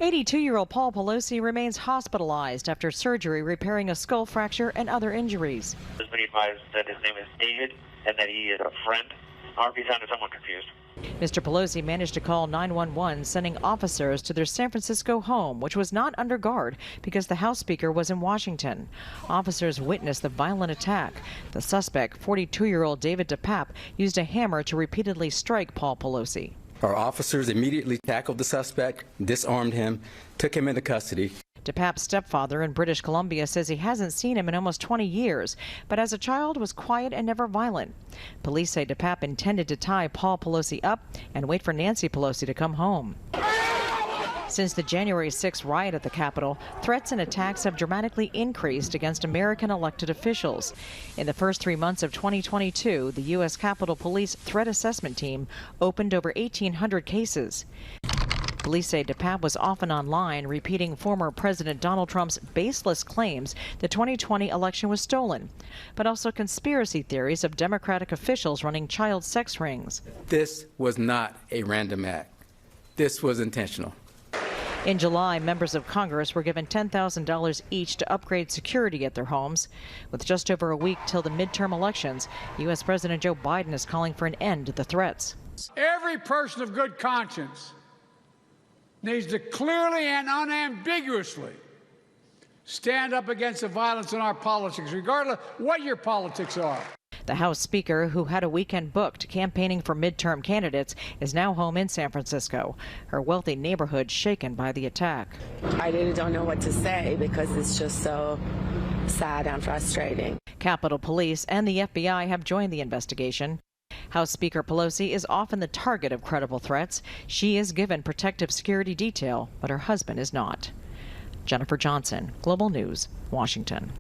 82-year-old Paul Pelosi remains hospitalized after surgery repairing a skull fracture and other injuries. Has been advised that his name is David and that he is a friend. RP sounded somewhat confused. Mr. Pelosi managed to call 911, sending officers to their San Francisco home, which was not under guard because the House Speaker was in Washington. Officers witnessed the violent attack. The suspect, 42-year-old David DePape, used a hammer to repeatedly strike Paul Pelosi. Our officers immediately tackled the suspect, disarmed him, took him into custody. DePape's stepfather in British Columbia says he hasn't seen him in almost 20 years, but as a child was quiet and never violent. Police say DePape intended to tie Paul Pelosi up and wait for Nancy Pelosi to come home. Since the January 6th riot at the Capitol, threats and attacks have dramatically increased against American elected officials. In the first 3 months of 2022, the U.S. Capitol Police Threat Assessment Team opened over 1,800 cases. Police say DePape was often online, repeating former President Donald Trump's baseless claims the 2020 election was stolen, but also conspiracy theories of Democratic officials running child sex rings. This was not a random act. This was intentional. In July, members of Congress were given $10,000 each to upgrade security at their homes. With just over a week till the midterm elections, U.S. President Joe Biden is calling for an end to the threats. Every person of good conscience needs to clearly and unambiguously stand up against the violence in our politics, regardless of what your politics are. The House Speaker, who had a weekend booked campaigning for midterm candidates, is now home in San Francisco. Her wealthy neighborhood shaken by the attack. I really don't know what to say because it's just so sad and frustrating. Capitol Police and the FBI have joined the investigation. House Speaker Pelosi is often the target of credible threats. She is given protective security detail, but her husband is not. Jennifer Johnson, Global News, Washington.